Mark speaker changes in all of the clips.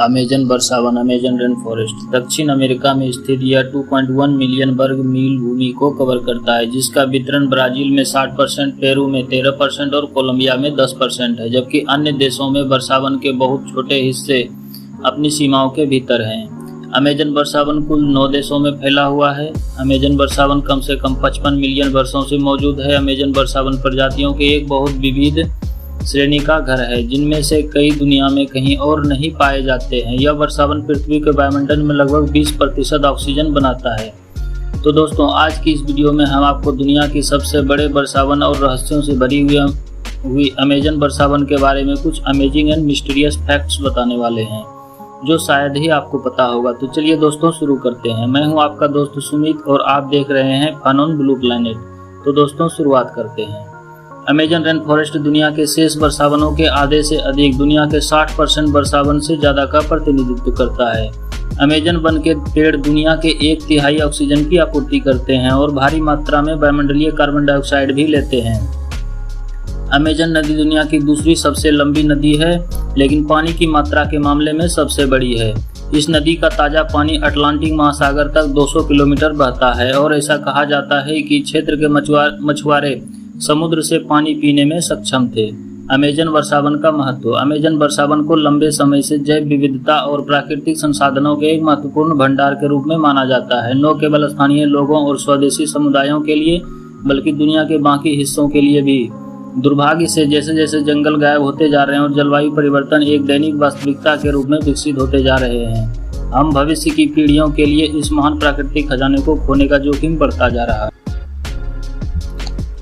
Speaker 1: Amazon वर्षावन Amazon rain forest दक्षिण America में स्थित यह 2.1 मिलियन वर्ग मील भूमि को कवर करता है, जिसका वितरण ब्राजील में 60%, पेरू में 13% और कोलंबिया में 10% है, जबकि अन्य देशों में वर्षावन के बहुत छोटे हिस्से अपनी सीमाओं के भीतर हैं। अमेजन वर्षावन कुल 9 देशों में फैला हुआ है। अमेजन वर्षावन कम से कम 55 मिलियन वर्षों से मौजूद है। अमेजन वर्षावन प्रजातियों के एक बहुत विविध श्रेणी का घर है, जिनमें से कई दुनिया में कहीं और नहीं पाए जाते हैं। यह वर्षावन पृथ्वी के वायुमंडल में लगभग 20% ऑक्सीजन बनाता है। तो दोस्तों, आज की इस वीडियो में हम आपको दुनिया की सबसे बड़े वर्षावन और रहस्यों से भरी हुई अमेजन वर्षावन के बारे में कुछ अमेजिंग एंड मिस्टीरियस फैक्ट्स बताने वाले हैं, जो शायद ही आपको पता होगा। तो चलिए दोस्तों, शुरू करते हैं। मैं हूं आपका दोस्त सुमित और आप देख रहे हैं फन ऑन ब्लू प्लैनेट। तो दोस्तों, शुरुआत करते हैं। अमेजन रेन फॉरेस्ट दुनिया के शेष वर्षावनों के आधे से अधिक, दुनिया के 60% वर्षावन से ज़्यादा का प्रतिनिधित्व करता है। अमेजन वन के पेड़ दुनिया के 1/3 ऑक्सीजन की आपूर्ति करते हैं और भारी मात्रा में वायुमंडलीय कार्बन डाइऑक्साइड भी लेते हैं। अमेजन नदी दुनिया की दूसरी सबसे लंबी नदी है, लेकिन पानी की मात्रा के मामले में सबसे बड़ी है। इस नदी का ताज़ा पानी अटलांटिक महासागर तक 200 किलोमीटर बहता है और ऐसा कहा जाता है कि क्षेत्र के मछुआरे समुद्र से पानी पीने में सक्षम थे। अमेजन वर्षावन का महत्व। अमेजन वर्षावन को लंबे समय से जैव विविधता और प्राकृतिक संसाधनों के एक महत्वपूर्ण भंडार के रूप में माना जाता है, न केवल स्थानीय लोगों और स्वदेशी समुदायों के लिए, बल्कि दुनिया के बाकी हिस्सों के लिए भी। दुर्भाग्य से जैसे जैसे जंगल गायब होते जा रहे हैं और जलवायु परिवर्तन एक दैनिक वास्तविकता के रूप में विकसित होते जा रहे हैं, हम भविष्य की पीढ़ियों के लिए इस महान प्राकृतिक खजाने को खोने का जोखिम बढ़ता जा रहा है।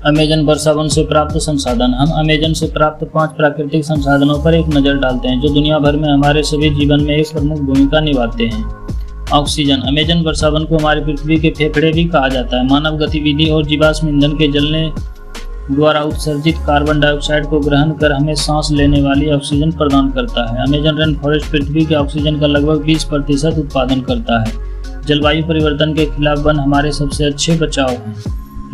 Speaker 1: अमेजन वर्षावन से प्राप्त संसाधन। हम अमेजन से प्राप्त 5 प्राकृतिक संसाधनों पर एक नज़र डालते हैं, जो दुनिया भर में हमारे सभी जीवन में एक प्रमुख भूमिका निभाते हैं। ऑक्सीजन। अमेजन वर्षावन को हमारी पृथ्वी के फेफड़े भी कहा जाता है। मानव गतिविधि और जीवाश्म ईंधन के जलने द्वारा उत्सर्जित कार्बन डाइऑक्साइड को ग्रहण कर हमें सांस लेने वाली ऑक्सीजन प्रदान करता है। अमेजन रेन फॉरेस्ट पृथ्वी के ऑक्सीजन का लगभग 20% उत्पादन करता है। जलवायु परिवर्तन के खिलाफ वन हमारे सबसे अच्छे बचाव हैं,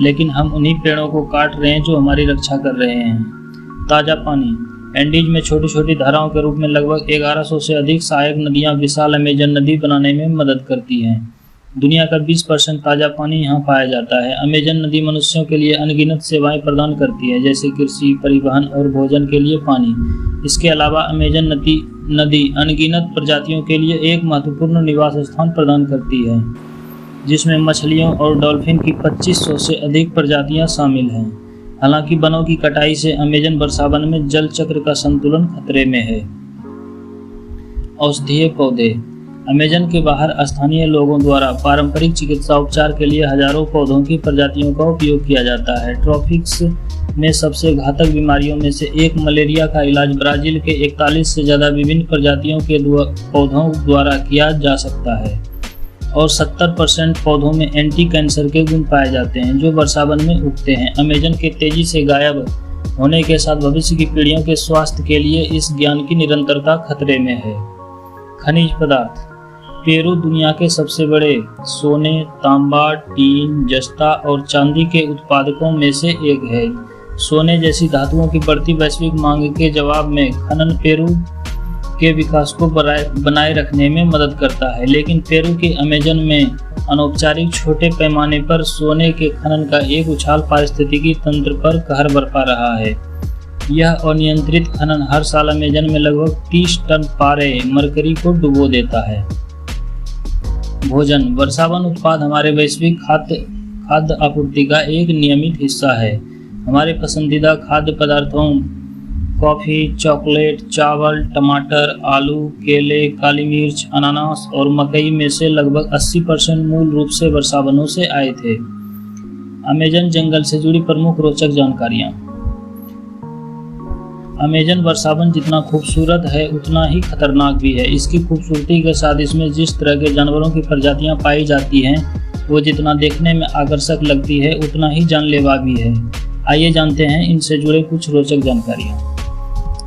Speaker 1: लेकिन हम उन्हीं पेड़ों को काट रहे हैं जो हमारी रक्षा कर रहे हैं। ताज़ा पानी। एंडीज में छोटी छोटी धाराओं के रूप में लगभग 1100 से अधिक सहायक नदियां विशाल अमेजन नदी बनाने में मदद करती हैं। दुनिया का 20% ताज़ा पानी यहाँ पाया जाता है। अमेजन नदी मनुष्यों के लिए अनगिनत सेवाएं प्रदान करती है, जैसे कृषि, परिवहन और भोजन के लिए पानी। इसके अलावा अमेजन नदी अनगिनत प्रजातियों के लिए एक महत्वपूर्ण निवास स्थान प्रदान करती है, जिसमें मछलियों और डॉल्फिन की 2500 से अधिक प्रजातियां शामिल हैं। हालांकि वनों की कटाई से अमेजन वर्षावन में जल चक्र का संतुलन खतरे में है। औषधीय पौधे। अमेजन के बाहर स्थानीय लोगों द्वारा पारंपरिक चिकित्सा उपचार के लिए हजारों पौधों की प्रजातियों का उपयोग किया जाता है। ट्रॉपिक्स में सबसे घातक बीमारियों में से एक मलेरिया का इलाज ब्राजील के 41 से ज़्यादा विभिन्न प्रजातियों के पौधों द्वारा किया जा सकता है और 70% पौधों में एंटी कैंसर के गुण पाए जाते हैं, जो वर्षावन में उगते हैं। अमेजन के तेजी से गायब होने के साथ भविष्य की पीढ़ियों के स्वास्थ्य के लिए इस ज्ञान की निरंतरता खतरे में है। खनिज पदार्थ। पेरू दुनिया के सबसे बड़े सोने, तांबा, टीन, जस्ता और चांदी के उत्पादकों में से एक है। सोने जैसी धातुओं की बढ़ती वैश्विक मांग के जवाब में खनन पेरू के विकास को बनाए रखने में मदद करता है, लेकिन पेरू के अमेजन में अनौपचारिक छोटे पैमाने पर सोने के खनन का एक उछाल पारिस्थितिकी तंत्र पर कहर बरपा रहा है। यह अनियंत्रित खनन हर साल अमेजन में लगभग 30 टन पारे मरकरी को डुबो देता है। भोजन। वर्षावन उत्पाद हमारे वैश्विक खाद्य आपूर्ति का एक नियमित हिस्सा है। हमारे पसंदीदा खाद्य पदार्थों कॉफ़ी, चॉकलेट, चावल, टमाटर, आलू, केले, काली मिर्च, अनानास और मकई में से लगभग 80% मूल रूप से वर्षावनों से आए थे। अमेजन जंगल से जुड़ी प्रमुख रोचक जानकारियाँ। अमेजन वर्षावन जितना खूबसूरत है उतना ही खतरनाक भी है। इसकी खूबसूरती के साथ इसमें जिस तरह के जानवरों की प्रजातियां पाई जाती हैं, वो जितना देखने में आकर्षक लगती है उतना ही जानलेवा भी है। आइए जानते हैं इनसे जुड़े कुछ रोचक जानकारियां।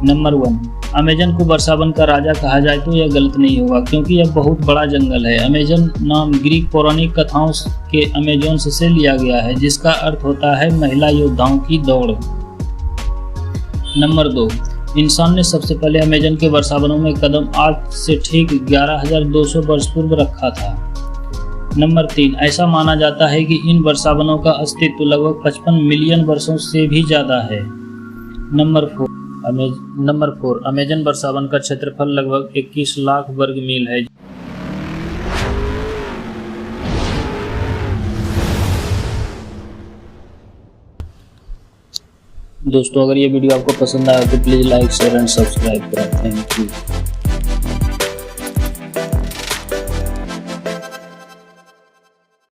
Speaker 1: नंबर 1, अमेजन को वर्षावन का राजा कहा जाए तो यह गलत नहीं होगा, क्योंकि यह बहुत बड़ा जंगल है। अमेजन नाम ग्रीक पौराणिक कथाओं के अमेजोन्स से लिया गया है, जिसका अर्थ होता है महिला योद्धाओं की दौड़। नंबर 2, इंसान ने सबसे पहले अमेजन के वर्षावनों में कदम आज से ठीक 11,200 वर्ष पूर्व रखा था। नंबर 3, ऐसा माना जाता है कि इन वर्षावनों का अस्तित्व लगभग 55 मिलियन वर्षों से भी ज़्यादा है। नंबर 4, अमेजन वर्षावन का क्षेत्रफल लगभग 21 लाख वर्ग मील है। दोस्तों, अगर ये वीडियो आपको पसंद आया तो please like, share and subscribe करें। Thank you.